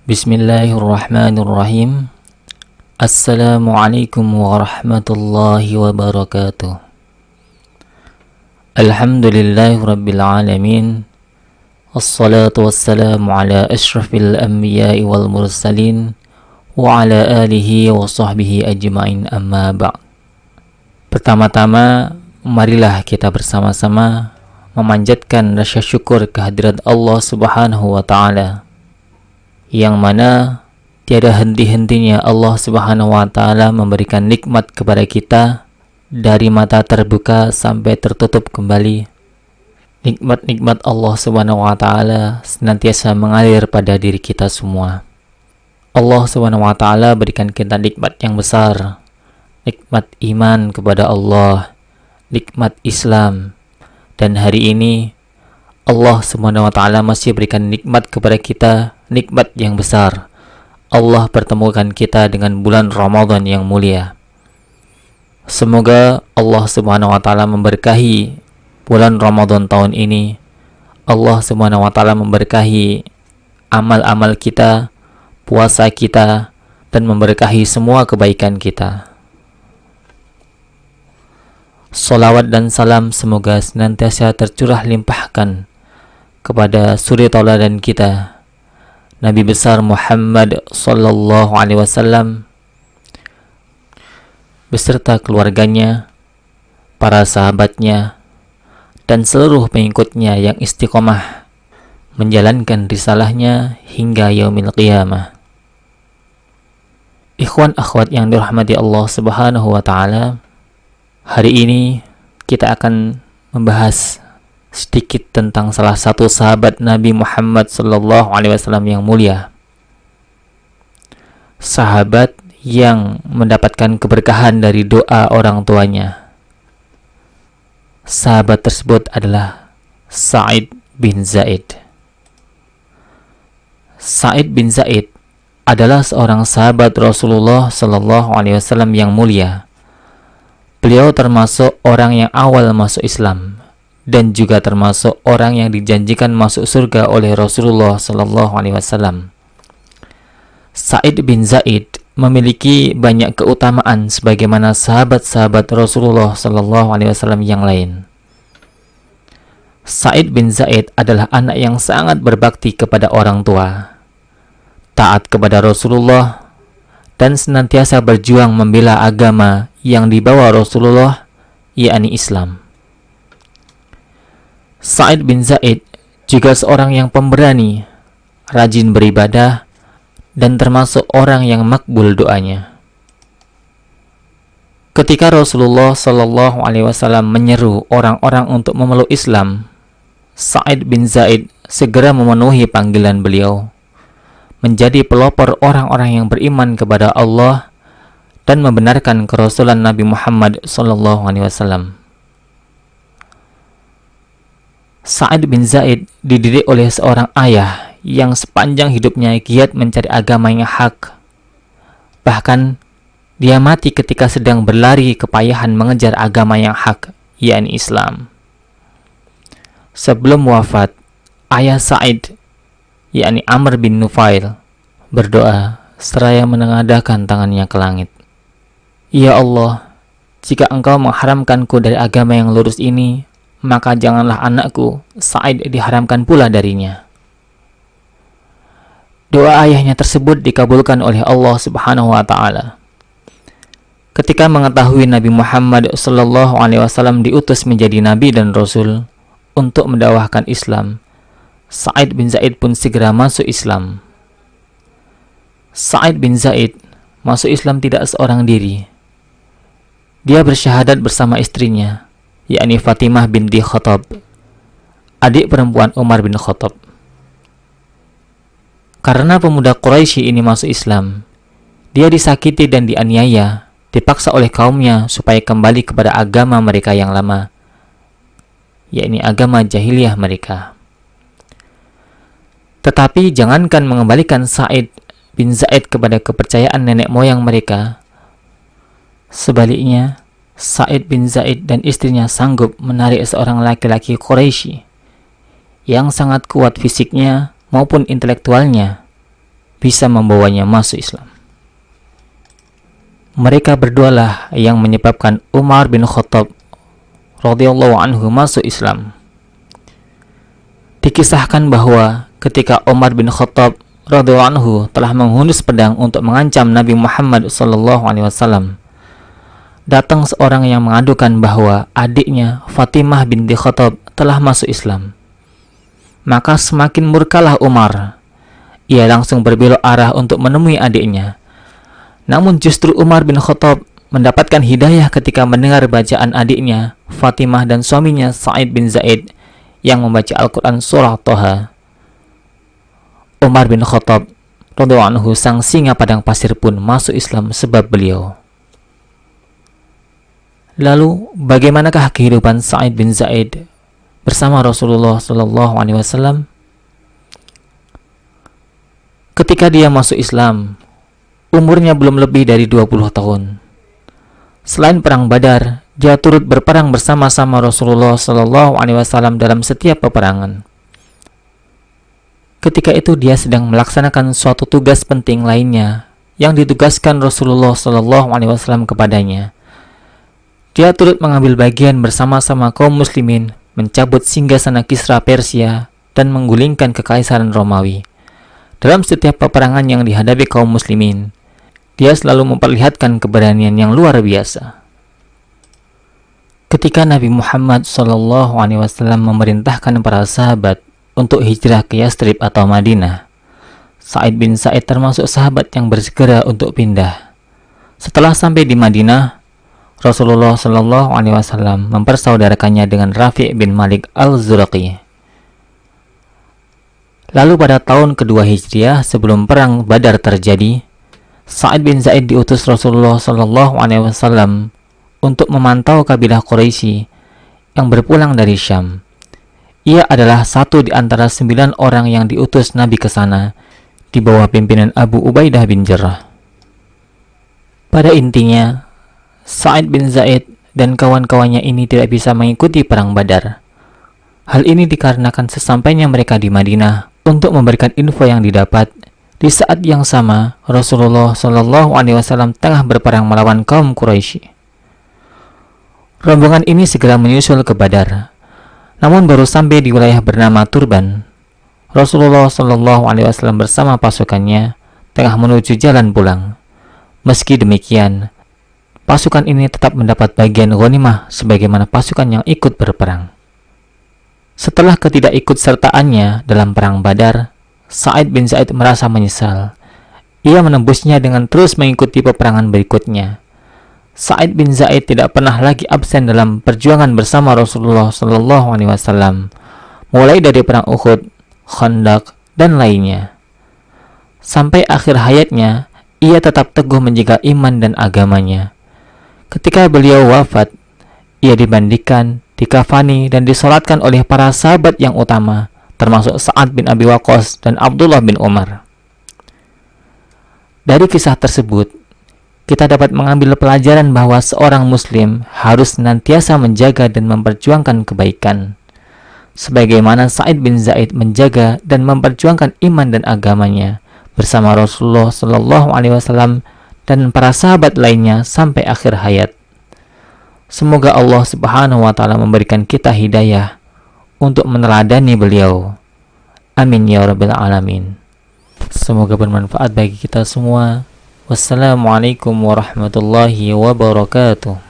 Bismillahirrahmanirrahim. Assalamualaikum warahmatullahi wabarakatuh. Alhamdulillahi rabbil alamin. Assalatu wassalamu ala ashrafil anbiya'i wal mursalin wa ala alihi wa sahbihi ajma'in, amma ba'd. Pertama-tama, marilah kita bersama-sama memanjatkan rasa syukur kehadirat Allah Subhanahu wa Ta'ala, yang mana tiada henti-hentinya Allah Subhanahu wa Ta'ala memberikan nikmat kepada kita dari mata terbuka sampai tertutup kembali. Nikmat-nikmat Allah Subhanahu wa Ta'ala senantiasa mengalir pada diri kita semua. Allah Subhanahu wa Ta'ala berikan kita nikmat yang besar, nikmat iman kepada Allah, nikmat Islam, dan hari ini Allah Subhanahu wa Ta'ala masih berikan nikmat kepada kita, nikmat yang besar. Allah pertemukan kita dengan bulan Ramadan yang mulia. Semoga Allah Subhanahu wa Ta'ala memberkahi bulan Ramadan tahun ini. Allah Subhanahu wa Ta'ala memberkahi amal-amal kita, puasa kita, dan memberkahi semua kebaikan kita. Salawat dan salam semoga senantiasa tercurah limpahkan kepada suri tauladan kita, Nabi besar Muhammad sallallahu alaihi wasallam beserta keluarganya, para sahabatnya, dan seluruh pengikutnya yang istiqomah menjalankan risalahnya hingga yaumil qiyamah. Ikhwan akhwat yang dirahmati Allah Subhanahu wa Ta'ala, hari ini kita akan membahas sedikit tentang salah satu sahabat Nabi Muhammad sallallahu alaihi wasallam yang mulia. Sahabat yang mendapatkan keberkahan dari doa orang tuanya. Sahabat tersebut adalah Sa'id bin Zaid. Sa'id bin Zaid adalah seorang sahabat Rasulullah sallallahu alaihi wasallam yang mulia. Beliau termasuk orang yang awal masuk Islam dan juga termasuk orang yang dijanjikan masuk surga oleh Rasulullah sallallahu alaihi wasallam. Sa'id bin Zaid memiliki banyak keutamaan sebagaimana sahabat-sahabat Rasulullah sallallahu alaihi wasallam yang lain. Sa'id bin Zaid adalah anak yang sangat berbakti kepada orang tua, taat kepada Rasulullah, dan senantiasa berjuang membela agama yang dibawa Rasulullah, yakni Islam. Sa'id bin Zaid juga seorang yang pemberani, rajin beribadah, dan termasuk orang yang makbul doanya. Ketika Rasulullah sallallahu alaihi wasallam menyeru orang-orang untuk memeluk Islam, Sa'id bin Zaid segera memenuhi panggilan beliau, menjadi pelopor orang-orang yang beriman kepada Allah dan membenarkan kerasulan Nabi Muhammad sallallahu alaihi wasallam. Sa'id bin Zaid dididik oleh seorang ayah yang sepanjang hidupnya giat mencari agama yang hak. Bahkan dia mati ketika sedang berlari kepayahan mengejar agama yang hak, yakni Islam. Sebelum wafat, ayah Sa'id, yakni Amr bin Nufail, berdoa seraya menengadahkan tangannya ke langit. Ya Allah, jika Engkau mengharamkanku dari agama yang lurus ini, maka janganlah anakku Sa'id diharamkan pula darinya. Doa ayahnya tersebut dikabulkan oleh Allah Subhanahu wa Ta'ala. Ketika mengetahui Nabi Muhammad sallallahu alaihi wasallam diutus menjadi nabi dan rasul untuk mendakwahkan Islam, Sa'id bin Zaid pun segera masuk Islam. Sa'id bin Zaid masuk Islam tidak seorang diri. Dia bersyahadat bersama istrinya, yakni Fatimah binti Khattab, adik perempuan Umar bin Khattab. Karena pemuda Quraisy ini masuk Islam, dia disakiti dan dianiaya, dipaksa oleh kaumnya supaya kembali kepada agama mereka yang lama, yakni agama jahiliyah mereka. Tetapi jangankan mengembalikan Sa'id bin Zaid kepada kepercayaan nenek moyang mereka, sebaliknya Sa'id bin Zaid dan istrinya sanggup menarik seorang laki-laki Quraisy yang sangat kuat fisiknya maupun intelektualnya, bisa membawanya masuk Islam. Mereka berdualah yang menyebabkan Umar bin Khattab radhiyallahu anhu masuk Islam. Dikisahkan bahwa ketika Umar bin Khattab radhiyallahu anhu telah menghunus pedang untuk mengancam Nabi Muhammad SAW, datang seorang yang mengadukan bahwa adiknya Fatimah binti Khattab telah masuk Islam. Maka semakin murkalah Umar. Ia langsung berbelok arah untuk menemui adiknya. Namun justru Umar bin Khattab mendapatkan hidayah ketika mendengar bacaan adiknya Fatimah dan suaminya Sa'id bin Zaid yang membaca Al-Quran surah Toha. Umar bin Khattab radhiyallahu anhu, sang singa padang pasir, pun masuk Islam sebab beliau. Lalu bagaimanakah kehidupan Sa'id bin Zaid bersama Rasulullah SAW? Ketika dia masuk Islam, umurnya belum lebih dari 20 tahun. Selain perang Badar, dia turut berperang bersama-sama Rasulullah SAW dalam setiap peperangan. Ketika itu dia sedang melaksanakan suatu tugas penting lainnya yang ditugaskan Rasulullah SAW kepadanya. Dia turut mengambil bagian bersama-sama kaum muslimin mencabut singgasana Kisra Persia dan menggulingkan kekaisaran Romawi. Dalam setiap peperangan yang dihadapi kaum muslimin, dia selalu memperlihatkan keberanian yang luar biasa. Ketika Nabi Muhammad SAW memerintahkan para sahabat untuk hijrah ke Yastrib atau Madinah, Sa'id bin Zaid termasuk sahabat yang bersegera untuk pindah. Setelah sampai di Madinah, Rasulullah SAW mempersaudarakannya dengan Rafi' bin Malik al-Zuraqi. Lalu pada tahun kedua Hijriah sebelum perang Badar terjadi, Sa'id bin Zaid diutus Rasulullah SAW untuk memantau kabilah Quraisy yang berpulang dari Syam. Ia adalah satu di antara 9 orang yang diutus Nabi ke sana di bawah pimpinan Abu Ubaidah bin Jarrah. Pada intinya, Sa'id bin Zaid dan kawan-kawannya ini tidak bisa mengikuti perang Badar. Hal ini dikarenakan sesampainya mereka di Madinah untuk memberikan info yang didapat, di saat yang sama Rasulullah SAW tengah berperang melawan kaum Quraisy. Rombongan ini segera menyusul ke Badar. Namun baru sampai di wilayah bernama Turban, Rasulullah SAW bersama pasukannya tengah menuju jalan pulang. Meski demikian, pasukan ini tetap mendapat bagian ghanimah sebagaimana pasukan yang ikut berperang. Setelah ketidakikutsertaannya dalam perang Badar, Sa'id bin Zaid merasa menyesal. Ia menembusnya dengan terus mengikuti peperangan berikutnya. Sa'id bin Zaid tidak pernah lagi absen dalam perjuangan bersama Rasulullah SAW, mulai dari perang Uhud, Khandaq, dan lainnya. Sampai akhir hayatnya, ia tetap teguh menjaga iman dan agamanya. Ketika beliau wafat, ia dimandikan, dikafani, dan disolatkan oleh para sahabat yang utama, termasuk Sa'ad bin Abi Waqqas dan Abdullah bin Umar. Dari kisah tersebut, kita dapat mengambil pelajaran bahwa seorang muslim harus senantiasa menjaga dan memperjuangkan kebaikan, sebagaimana Sa'id bin Zaid menjaga dan memperjuangkan iman dan agamanya bersama Rasulullah SAW dan para sahabat lainnya sampai akhir hayat. Semoga Allah Subhanahu wa Ta'ala memberikan kita hidayah untuk meneladani beliau. Amin ya rabbal alamin. Semoga bermanfaat bagi kita semua. Wassalamualaikum warahmatullahi wabarakatuh.